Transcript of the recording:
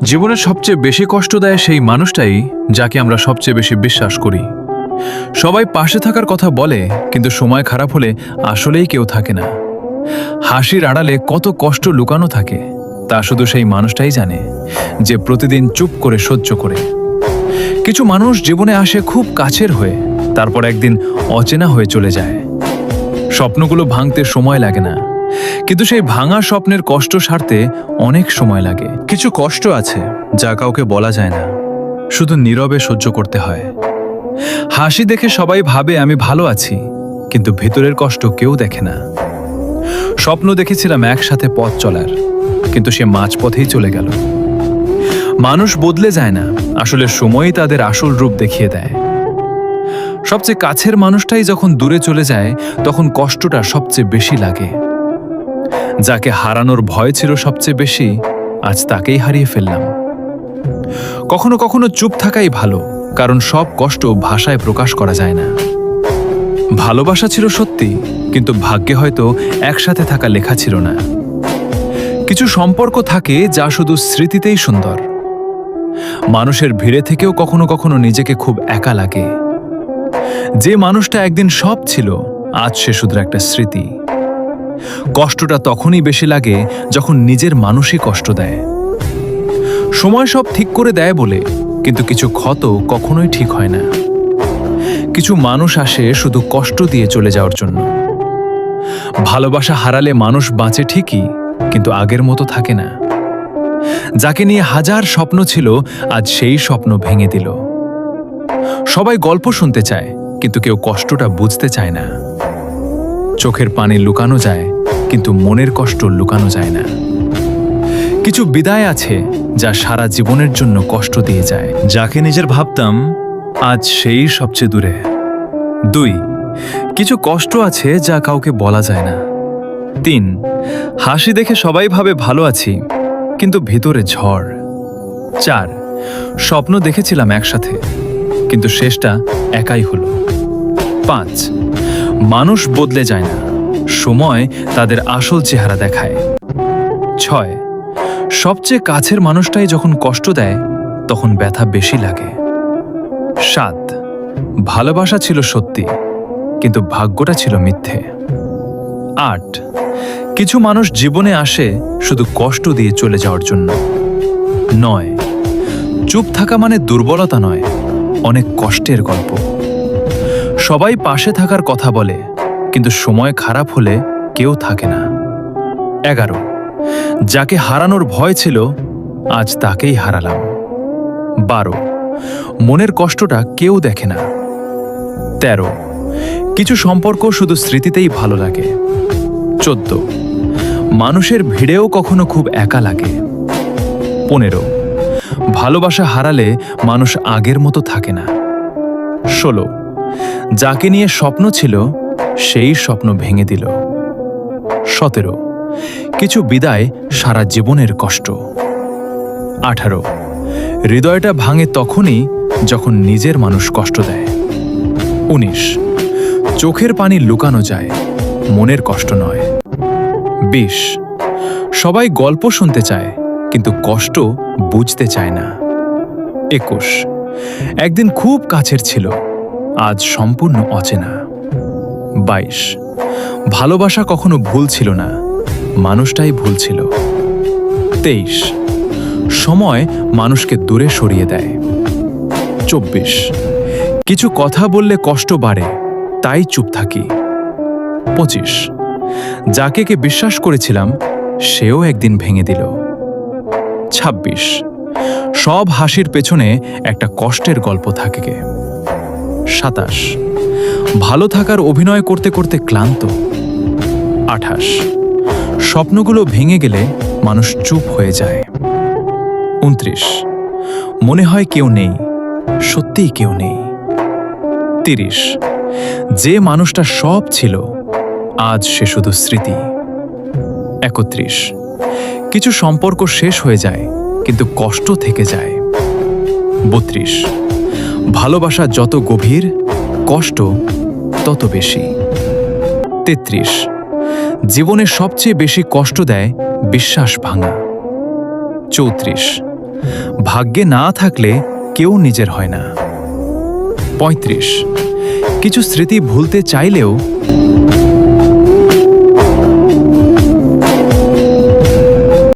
জীবনে সবচেয়ে বেশি কষ্ট দেয় সেই মানুষটাই যাকে আমরা সবচেয়ে বেশি বিশ্বাস করি। সবাই পাশে থাকার কথা বলে, কিন্তু সময় খারাপ হলে আসলেই কেউ থাকে না। হাসির আড়ালে কত কষ্ট লুকানো থাকে তা শুধু সেই মানুষটাই জানে, যে প্রতিদিন চুপ করে সহ্য করে। কিছু মানুষ জীবনে আসে খুব কাছের হয়ে, তারপর একদিন অচেনা হয়ে চলে যায়। স্বপ্নগুলো ভাঙতে সময় লাগে না, কিন্তু সেই ভাঙা স্বপ্নের কষ্ট সারতে অনেক সময় লাগে। কিছু কষ্ট আছে যা কাউকে বলা যায় না, শুধু নীরবে সহ্য করতে হয়। হাসি দেখে সবাই ভাবে আমি ভালো আছি, কিন্তু ভেতরের কষ্ট কেউ দেখে না। স্বপ্ন দেখেছিলাম একসাথে পথ চলার, কিন্তু সে মাঝপথেই চলে গেল। মানুষ বদলে যায় না, আসলে সময়ই তাদের আসল রূপ দেখিয়ে দেয়। সবচেয়ে কাছের মানুষটাই যখন দূরে চলে যায়, তখন কষ্টটা সবচেয়ে বেশি লাগে। যাকে হারানোর ভয় ছিল সবচেয়ে বেশি, আজ তাকেই হারিয়ে ফেললাম। কখনো কখনো চুপ থাকাই ভালো, কারণ সব কষ্ট ভাষায় প্রকাশ করা যায় না। ভালোবাসা ছিল সত্যি, কিন্তু ভাগ্যে হয়তো একসাথে থাকা লেখা ছিল না। কিছু সম্পর্ক থাকে যা শুধু স্মৃতিতেই সুন্দর। মানুষের ভিড়ে থেকেও কখনো কখনো নিজেকে খুব একা লাগে। যে মানুষটা একদিন সব ছিল, আজ সে শুধু একটা স্মৃতি। কষ্টটা তখনই বেশি লাগে যখন নিজের মানুষই কষ্ট দেয়। সময় সব ঠিক করে দেয় বলে, কিন্তু কিছু ক্ষত কখনোই ঠিক হয় না। কিছু মানুষ আসে শুধু কষ্ট দিয়ে চলে যাওয়ার জন্য। ভালোবাসা হারালে মানুষ বাঁচে ঠিকই, কিন্তু আগের মতো থাকে না। যাকে নিয়ে হাজার স্বপ্ন ছিল, আজ সেই স্বপ্ন ভেঙে দিল। সবাই গল্প শুনতে চায়, কিন্তু কেউ কষ্টটা বুঝতে চায় না। চোখের পানি লুকানো যায়, কিন্তু মনের কষ্ট লুকানো যায় না। কিছু বিদায় আছে যা সারা জীবনের জন্য কষ্ট দিয়ে যায়। যাকে নিজের ভাবতাম, আজ সেই সবচেয়ে দূরে। 2, কিছু কষ্ট আছে যা কাউকে বলা যায় না। 3, হাসি দেখে সবাই ভাবে ভালো আছি, কিন্তু ভিতরে ঝড়। 4, স্বপ্ন দেখেছিলাম একসাথে, কিন্তু শেষটা একাই হলো। 5, মানুষ বদলে যায় না, সময় তাদের আসল চেহারা দেখায়। 6, সবচেয়ে কাছের মানুষটাই যখন কষ্ট দেয়, তখন ব্যথা বেশি লাগে। 7, ভালোবাসা ছিল সত্যি, কিন্তু ভাগ্যটা ছিল মিথ্যে। 8, কিছু মানুষ জীবনে আসে শুধু কষ্ট দিয়ে চলে যাওয়ার জন্য। 9, চুপ থাকা মানে দুর্বলতা নয়, অনেক কষ্টের গল্প। সবাই পাশে থাকার কথা বলে, কিন্তু সময় খারাপ হলে কেউ থাকে না। 11, যাকে হারানোর ভয় ছিল, আজ তাকেই হারালাম। 12, মনের কষ্টটা কেউ দেখে না। 13, কিছু সম্পর্ক শুধু স্মৃতিতেই ভালো লাগে। 14, মানুষের ভিড়েও কখনো খুব একা লাগে। 15, ভালোবাসা হারালে মানুষ আগের মতো থাকে না। 16, যাকে নিয়ে স্বপ্ন ছিল, সেই স্বপ্ন ভেঙে দিল। 17, কিছু বিদায় সারা জীবনের কষ্ট। 18, হৃদয়টা ভাঙে তখনই যখন নিজের মানুষ কষ্ট দেয়। 19, চোখের পানি লুকানো যায়, মনের কষ্ট নয়। 20, সবাই গল্প শুনতে চায়, কিন্তু কষ্ট বুঝতে চায় না। 21, একদিন খুব কাছের ছিল, আজ সম্পূর্ণ অচেনা। 22, ভালোবাসা কখনো ভুল ছিল না, মানুষটাই ভুল ছিল। 23, সময় মানুষকে দূরে সরিয়ে দেয়। 24, কিছু কথা বললে কষ্ট বাড়ে, তাই চুপ থাকি। 25, যাকে কে বিশ্বাস করেছিলাম, সেও একদিন ভেঙে দিল। 26, সব হাসির পেছনে একটা কষ্টের গল্প থাকে। 27, ভালো থাকার অভিনয় করতে করতে ক্লান্ত। 28, স্বপ্নগুলো ভেঙে গেলে মানুষ চুপ হয়ে যায়। 29, মনে হয় কেউ নেই, সত্যিই কেউ নেই। 30, যে মানুষটা সব ছিল, আজ সে শুধু স্মৃতি। 31, কিছু সম্পর্ক শেষ হয়ে যায়, কিন্তু কষ্ট থেকে যায়। 32, ভালোবাসা যত গভীর, কষ্ট তত বেশি। 33, জীবনে সবচেয়ে বেশি কষ্ট দেয় বিশ্বাস ভাঙা। 34, ভাগ্যে না থাকলে কেউ নিজের হয় না। ৩৫। কিছু স্মৃতি ভুলতে চাইলেও